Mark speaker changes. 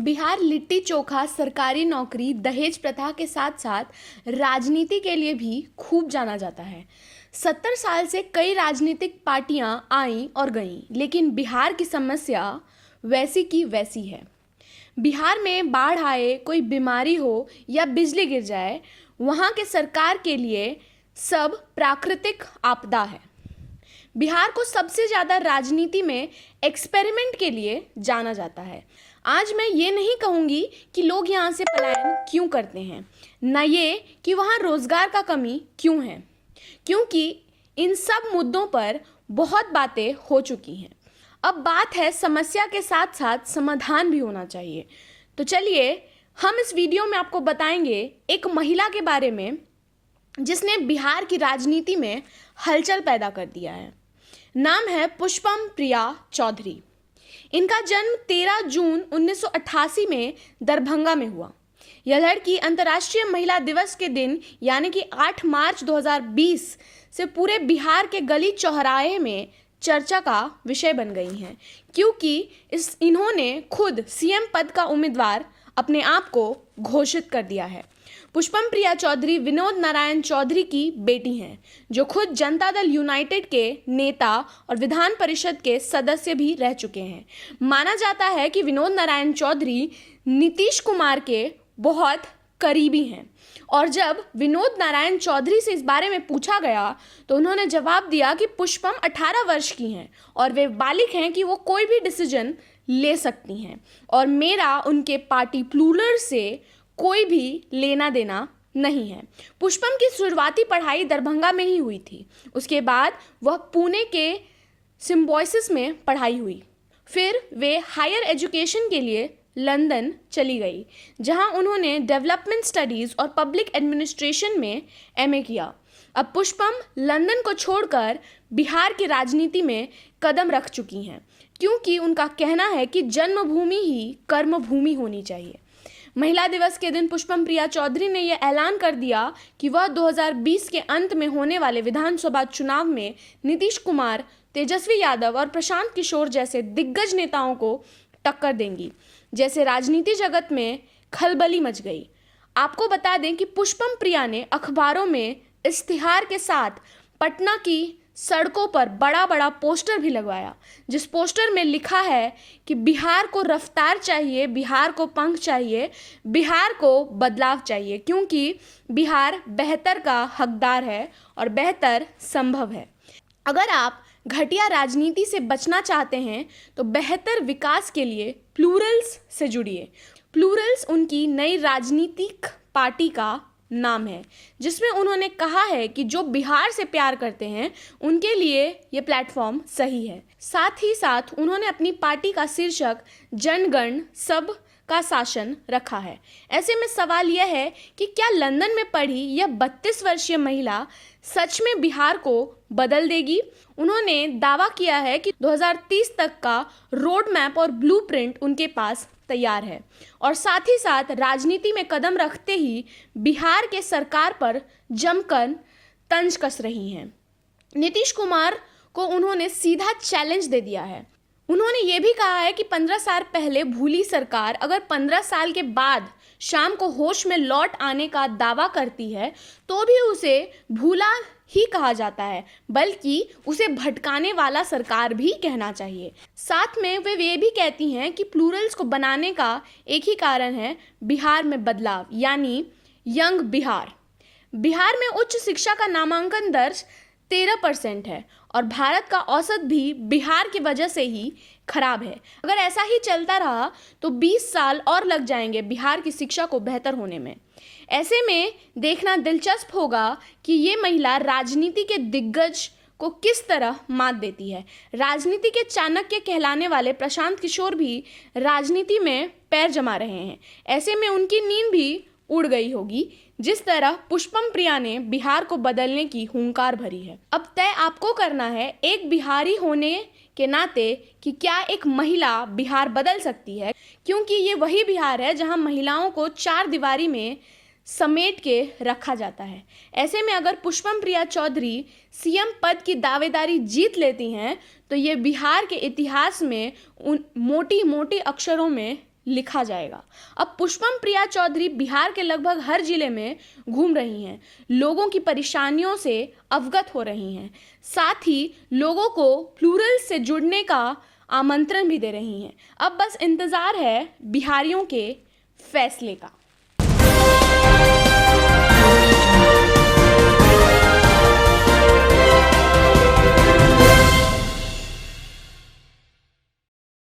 Speaker 1: बिहार लिट्टी चोखा, सरकारी नौकरी, दहेज प्रथा के साथ साथ राजनीति के लिए भी खूब जाना जाता है। 70 साल से कई राजनीतिक पार्टियां आईं और गईं, लेकिन बिहार की समस्या वैसी की वैसी है। बिहार में बाढ़ आए, कोई बीमारी हो या बिजली गिर जाए, वहाँ के सरकार के लिए सब प्राकृतिक आपदा है। बिहार को सबसे ज़्यादा राजनीति में एक्सपेरिमेंट के लिए जाना जाता है। आज मैं ये नहीं कहूँगी कि लोग यहाँ से पलायन क्यों करते हैं, न ये कि वहाँ रोज़गार का कमी क्यों है, क्योंकि इन सब मुद्दों पर बहुत बातें हो चुकी हैं। अब बात है समस्या के साथ साथ समाधान भी होना चाहिए। तो चलिए हम इस वीडियो में आपको बताएंगे एक महिला के बारे में जिसने बिहार की राजनीति में हलचल पैदा कर दिया है। नाम है पुष्पम प्रिया चौधरी। इनका जन्म 13 जून 1988 में दरभंगा में हुआ। यह लड़की अंतर्राष्ट्रीय महिला दिवस के दिन यानी कि 8 मार्च 2020 से पूरे बिहार के गली चौराहे में चर्चा का विषय बन गई हैं, क्योंकि इन्होंने खुद सीएम पद का उम्मीदवार अपने आप को घोषित कर दिया है। पुष्पम प्रिया चौधरी विनोद नारायण चौधरी की बेटी हैं, जो खुद जनता दल यूनाइटेड के नेता और विधान परिषद के सदस्य भी रह चुके हैं। माना जाता है कि विनोद नारायण चौधरी नीतीश कुमार के बहुत करीबी हैं, और जब विनोद नारायण चौधरी से इस बारे में पूछा गया तो उन्होंने जवाब दिया कि पुष्पम 18 वर्ष की हैं और वे बालिग हैं कि वो कोई भी डिसीजन ले सकती हैं, और मेरा उनके पार्टी प्लूरल से कोई भी लेना देना नहीं है। पुष्पम की शुरुआती पढ़ाई दरभंगा में ही हुई थी। उसके बाद वह पुणे के सिम्बोयसिस में पढ़ाई हुई। फिर वे हायर एजुकेशन के लिए लंदन चली गई, जहां उन्होंने डेवलपमेंट स्टडीज़ और पब्लिक एडमिनिस्ट्रेशन में एमए किया। अब पुष्पम लंदन को छोड़कर बिहार की राजनीति में कदम रख चुकी हैं, क्योंकि उनका कहना है कि जन्मभूमि ही कर्मभूमि होनी चाहिए। महिला दिवस के दिन पुष्पम प्रिया चौधरी ने यह ऐलान कर दिया कि वह 2020 के अंत में होने वाले विधानसभा चुनाव में नीतीश कुमार, तेजस्वी यादव और प्रशांत किशोर जैसे दिग्गज नेताओं को टक्कर देंगी। जैसे राजनीति जगत में खलबली मच गई। आपको बता दें कि पुष्पम प्रिया ने अखबारों में इश्तिहार के साथ पटना की सड़कों पर बड़ा बड़ा पोस्टर भी लगवाया, जिस पोस्टर में लिखा है कि बिहार को रफ्तार चाहिए, बिहार को पंख चाहिए, बिहार को बदलाव चाहिए, क्योंकि बिहार बेहतर का हकदार है और बेहतर संभव है। अगर आप घटिया राजनीति से बचना चाहते हैं तो बेहतर विकास के लिए प्लूरल्स से जुड़िए। प्लूरल्स उनकी नई राजनीतिक पार्टी का नाम है, जिसमें उन्होंने कहा है कि जो बिहार से प्यार करते हैं उनके लिए ये प्लेटफॉर्म सही है। साथ ही साथ उन्होंने अपनी पार्टी का शीर्षक जनगण सब का शासन रखा है। ऐसे में सवाल यह है कि क्या लंदन में पढ़ी यह 32 वर्षीय महिला सच में बिहार को बदल देगी? उन्होंने दावा किया है कि 2030 तक का रोड मैप और ब्लूप्रिंट उनके पास तैयार है, और साथ ही साथ राजनीति में कदम रखते ही बिहार के सरकार पर जमकर तंज कस रही हैं। नीतीश कुमार को उन्होंने सीधा चैलेंज दे दिया है। उन्होंने ये भी कहा है कि 15 साल पहले भूली सरकार अगर 15 साल के बाद शाम को होश में लौट आने का दावा करती है तो भी उसे भूला ही कहा जाता है, बल्कि उसे भटकाने वाला सरकार भी कहना चाहिए। साथ में वे ये भी कहती हैं कि प्लूरल्स को बनाने का एक ही कारण है बिहार में बदलाव, यानी यंग बिहार। बिहार में उच्च शिक्षा का नामांकन दर 13% है और भारत का औसत भी बिहार की वजह से ही खराब है। अगर ऐसा ही चलता रहा तो 20 साल और लग जाएंगे बिहार की शिक्षा को बेहतर होने में। ऐसे में देखना दिलचस्प होगा कि ये महिला राजनीति के दिग्गज को किस तरह मात देती है। राजनीति के चाणक्य कहलाने वाले प्रशांत किशोर भी राजनीति में पैर जमा रहे हैं। ऐसे में उनकी नींद भी उड़ गई होगी, जिस तरह पुष्पम प्रिया ने बिहार को बदलने की हुंकार भरी है। अब तय आपको करना है एक बिहारी होने के नाते कि क्या एक महिला बिहार बदल सकती है, क्योंकि ये वही बिहार है जहां महिलाओं को 4 दीवारी में समेट के रखा जाता है। ऐसे में अगर पुष्पम प्रिया चौधरी सीएम पद की दावेदारी जीत लेती हैं तो ये बिहार के इतिहास में उन मोटी मोटी अक्षरों में लिखा जाएगा। अब पुष्पम प्रिया चौधरी बिहार के लगभग हर जिले में घूम रही हैं, लोगों की परेशानियों से अवगत हो रही हैं, साथ ही लोगों को प्लूरल से जुड़ने का आमंत्रण भी दे रही हैं। अब बस इंतज़ार है बिहारियों के फैसले का।